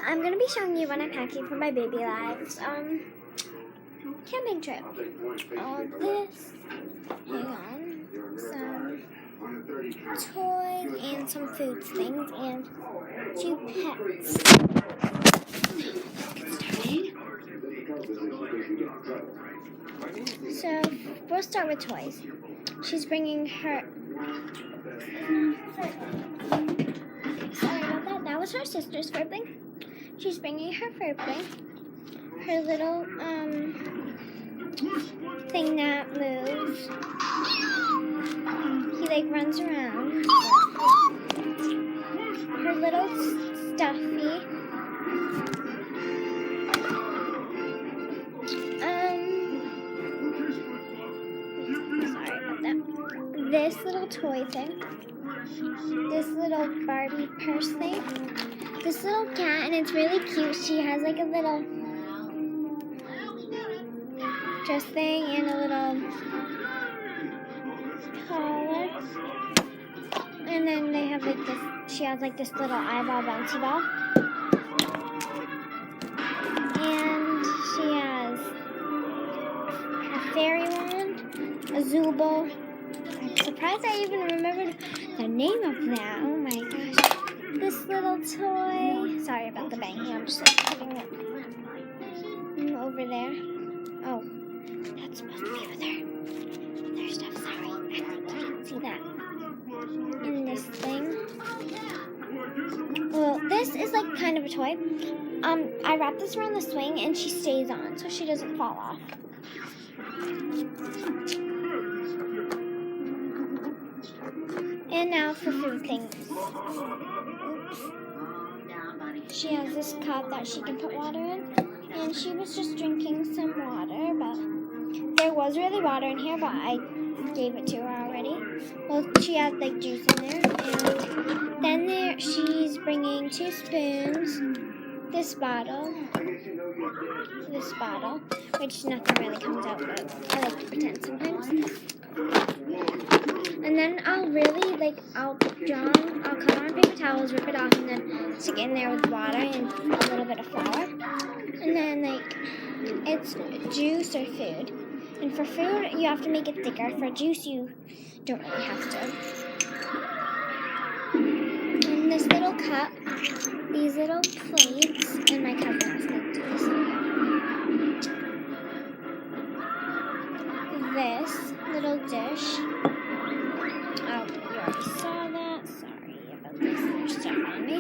I'm going to be showing you what I'm packing for my baby lives. Camping trip. All this, hang on, some toys and some food things and 2 pets. So, we'll start with toys. She's bringing her... Sorry about that. That was her sister's furpling. She's bringing her furpling. Her little, thing that moves. He, like, runs around. Her little stuffy. Sorry about that. This little toy thing. This little Barbie purse thing. This little cat, and it's really cute. She has, like, a little dress thing and a little collar. And then they have like this, she has like this little eyeball bouncy ball. And she has a fairy wand, a Zooble. I'm surprised I even remembered the name of that. Oh my gosh. This little toy. Sorry about the banging. I'm just like putting it over there. Oh. That's supposed to be with their stuff. Sorry, I didn't see that. And this thing. Well, this is like kind of a toy. I wrap this around the swing and she stays on so she doesn't fall off. And now for food things. Oops. She has this cup that she can put water in. And she was just drinking some water, but there was really water in here, but I gave it to her already. Well, she had like juice in there. And then she's bringing 2 spoons, this bottle, which nothing really comes out, but I like to pretend sometimes. And then I'll cut on paper towels, rip it off, and then stick it in there with water and a little bit of flour. And then like, it's juice or food. And for food, you have to make it thicker. For juice, you don't really have to. And this little cup, these little plates, and my cousin has to do this. This little dish. Oh, you already saw that. Sorry about this. There's stuff on me.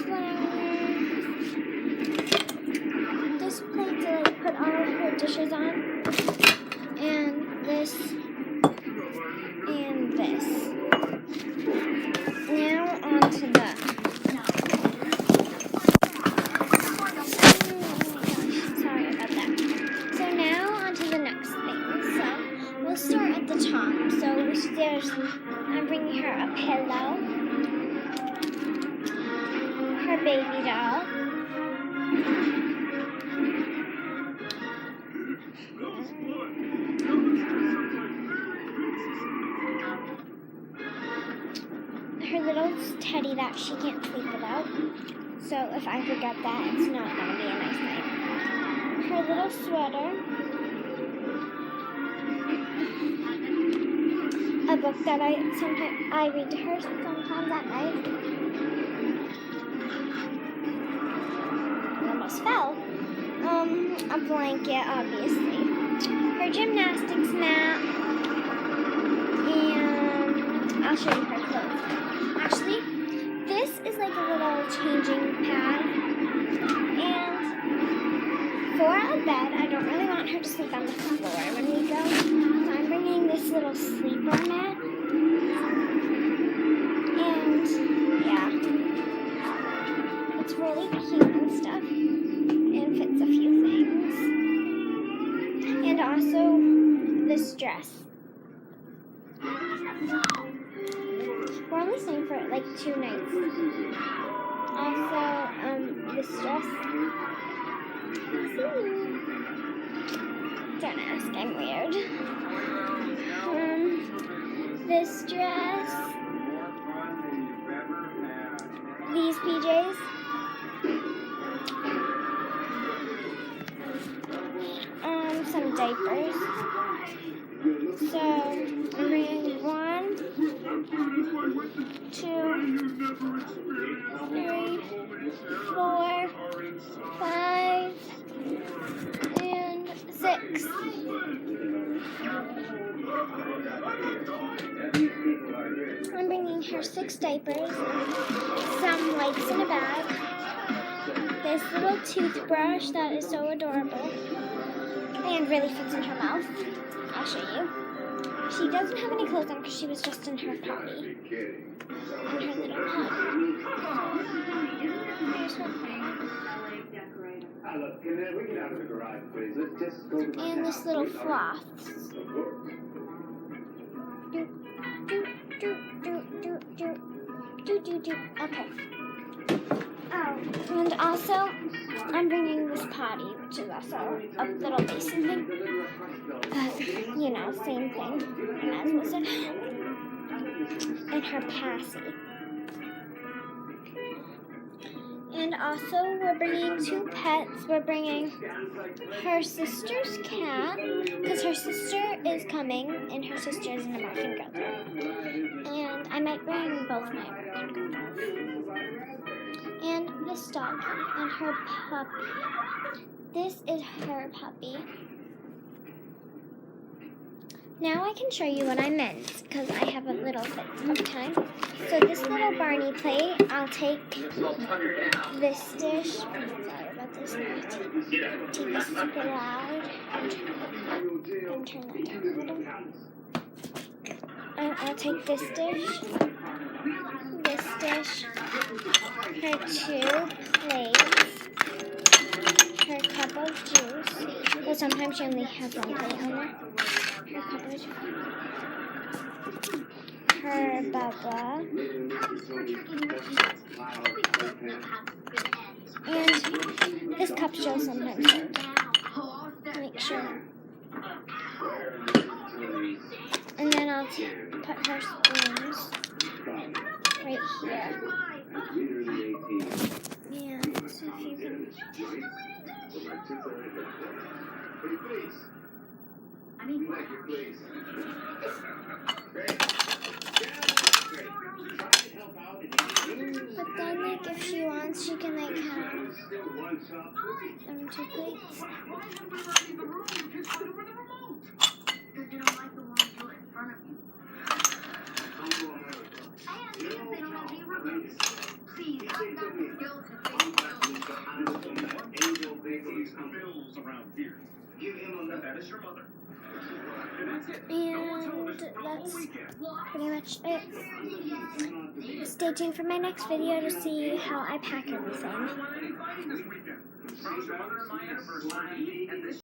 Flour. This plate to like put all of her dishes on. And this. And this. Now on to the. Sorry about that. So now on to the next thing. So we'll start at the top. So I'm bringing her a pillow, her baby doll, her little teddy that she can't sleep without. So if I forget that, it's not going to be a nice night. Her little sweater. A book that I read to her sometimes at night. I almost fell. A blanket, obviously. Her gymnastics mat. And I'll show you her clothes. Actually, this is like a little changing pad. And for a bed, I don't really want her to sleep on the floor when we go. So I'm bringing this little sleeper mat. And yeah, it's really cute and stuff. And fits a few things. And also this dress. We're only staying for like 2 nights. Also, this dress. Don't ask, I'm weird. This dress. These PJs. diapers. So I'm bringing 1, 2, 3, 4, 5, and 6. I'm bringing her 6 diapers, some wipes in a bag, this little toothbrush that is so adorable and really fits in her mouth. I'll show you. She doesn't have any clothes on because she was just in her potty. In her little potty. There's her and this little floss. Okay. Oh, and also, I'm bringing this potty, which is also a little basin thing. But, you know, same thing. Might as well say. And her passy. And also, we're bringing 2 pets. We're bringing her sister's cat, because her sister is coming, and her sister is an American Girl. And I might bring both my American Girls. And this dog, and her puppy. This is her puppy. Now I can show you what I meant, because I have a little bit of time. So this little Barney plate, I'll take this dish. Sorry about this. Take this super loud and turn that down a little. And I'll take this dish, her 2 plates, her cup of juice. But sometimes she only has 1 plate on there. Her cup of juice. Her Bubba, and this cup she'll sometimes hold. Make sure. And then I'll put her spoons right here. And so if you can. But then, like, if she wants, she can, like, have 2 plates. And that's pretty much it. Stay tuned for my next video to see how I pack everything.